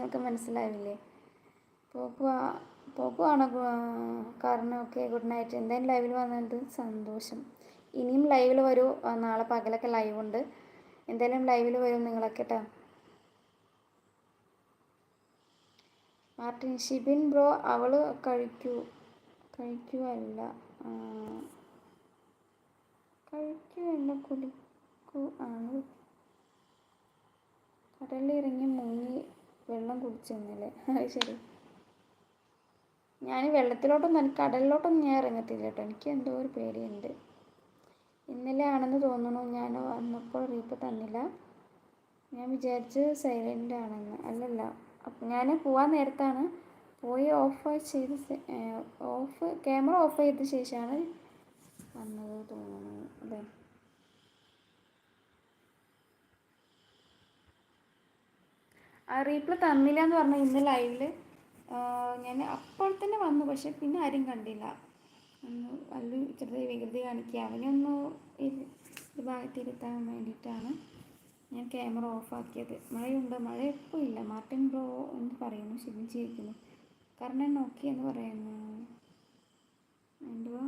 നിങ്ങൾക്ക് മനസ്സിലാവില്ലേ? പോകുക പോകുവാണ് കാരണം. Okay, good night. എന്തായാലും ലൈവിൽ വന്നത് സന്തോഷം. ഇനിയും ലൈവിൽ വരൂ. നാളെ പകലൊക്കെ ലൈവ് ഉണ്ട്. എന്തായാലും ലൈവിൽ വരും നിങ്ങളൊക്കെ കേട്ടോ. മാർട്ടിൻ ഷിബിൻ ബ്രോ, അവൾ കഴിക്കുവല്ല കുളിക്കൂ ആണ്. കടലിറങ്ങി മുങ്ങി വെള്ളം കുടിച്ചെന്നല്ലേ? അത് ശരി. ഞാൻ കടലിലോട്ടൊന്നും ഞാൻ ഇറങ്ങത്തില്ല കേട്ടോ. എനിക്ക് എന്തോ ഒരു പേടിയുണ്ട്. ഇന്നലെ ആണെന്ന് തോന്നുന്നു ഞാൻ വന്നപ്പോൾ റീപ്പ് തന്നില്ല. ഞാൻ വിചാരിച്ച് സൈലൻ്റ് ആണെന്ന്. അല്ലല്ല, അപ്പം ഞാൻ പോവാൻ നേരത്താണ് പോയി ക്യാമറ ഓഫ് ചെയ്ത ശേഷമാണ് വന്നത് തോന്നുന്നു. അതെ, ആ റീപ്ലൈ തന്നില്ല എന്ന് പറഞ്ഞാൽ ഇന്ന് ലൈവിൽ ഞാൻ അപ്പോൾ തന്നെ വന്നു. പക്ഷെ പിന്നെ ആരും കണ്ടില്ല. വല്ല ചെറുതായി വികൃതി കാണിക്കുക. അവനൊന്ന് ഇത് ഭാഗത്തിരുത്താൻ വേണ്ടിയിട്ടാണ് ഞാൻ ക്യാമറ ഓഫാക്കിയത്. മഴയുണ്ട്? മഴ ഇപ്പോൾ ഇല്ല. മാർട്ടിൻ ബ്രോ എന്ന് പറയുന്നു. ഷിബിൻ ചോദിക്കുന്നു. കർണൻ നോക്കി എന്ന് പറയുന്നു. എന്തുവാ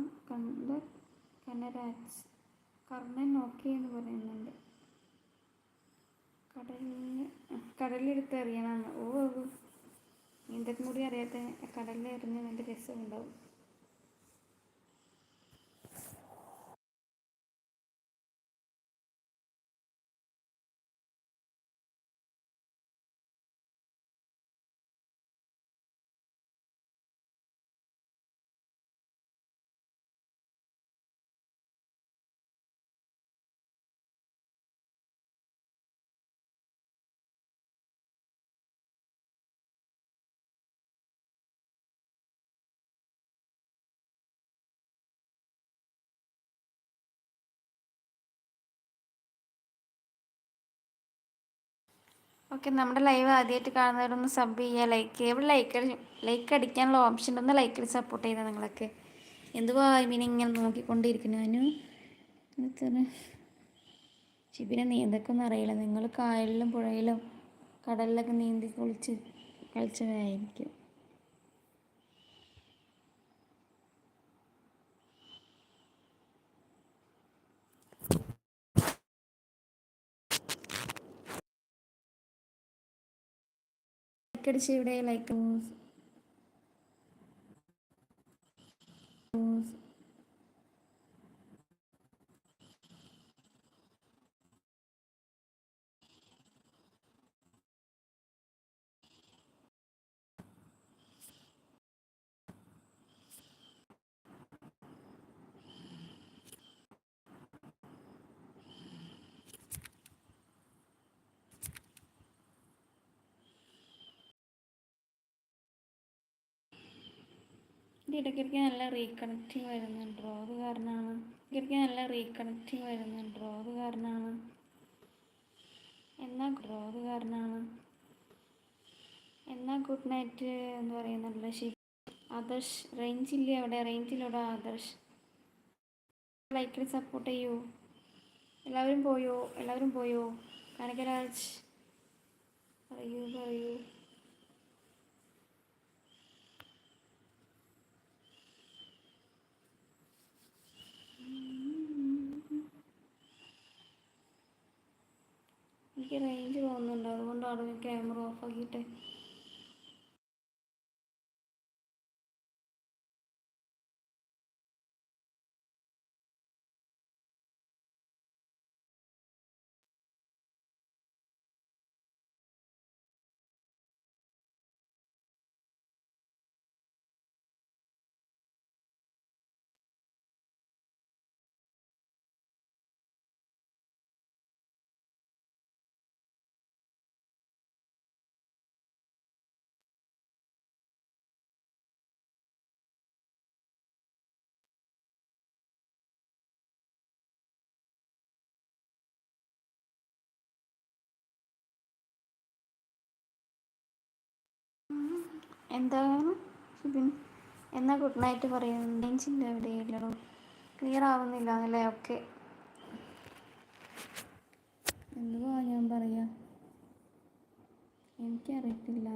കനരാജ് കർണൻ നോക്കി എന്ന് പറയുന്നുണ്ട്. കടലിലെടുത്ത് എറിയണമെന്ന്. നീന്തൊക്കെ കൂടി അറിയാത്ത കടലിൽ എറിഞ്ഞ നല്ല രസമുണ്ടാവും. ഓക്കെ, നമ്മുടെ ലൈവ് ആദ്യമായിട്ട് കാണുന്നവരൊന്ന് സബ് ചെയ്യുക, ലൈക്ക് ചെയ്യുക. ഇവിടെ ലൈക്ക് അടിക്കാനുള്ള ഓപ്ഷൻ ഒന്ന് ലൈക്ക് അടിച്ച് സപ്പോർട്ട് ചെയ്താൽ നിങ്ങളൊക്കെ. എന്തുവാ ഇങ്ങനെ നോക്കിക്കൊണ്ടിരിക്കുന്നു. ഷിബിനെ നീന്തൊക്കെ ഒന്നും അറിയില്ല. നിങ്ങൾ കായലിലും പുഴയിലും കടലിലൊക്കെ നീന്തി കളിച്ചതായിരിക്കും. ലൈക്ക് അടിച്ച് ഇവിടെ ലൈക്ക് ഇടയ്ക്കിടയ്ക്ക് നല്ല റീകണക്റ്റിങ് വരുന്നുണ്ടോ? അത് കാരണമാണ്. എന്നാ ഗുഡ് നൈറ്റ് എന്ന് പറയുന്നുണ്ടല്ലോ. ശരി ആദർശ്, റേഞ്ചില്ല അവിടെ. റേഞ്ചിലൂടെ ആദർശ് ലൈക്കിൽ സപ്പോർട്ട് ചെയ്യൂ. എല്ലാവരും പോയോ? കനകരാജ് പറയൂ. എനിക്ക് റേഞ്ച് പോകുന്നുണ്ട്, അതുകൊണ്ടാണ് ഞാൻ ക്യാമറ ഓഫാക്കിയിട്ട്. എന്താണ് എന്നാ ഗുഡ് നൈറ്റ് പറയുന്നത്? റേഞ്ചിൻ്റെ എവിടെയല്ലോ ക്ലിയർ ആവുന്നില്ല എന്നല്ലേ? ഓക്കെ, എന്തുവാ ഞാൻ പറയാ. എനിക്കറിയത്തില്ല.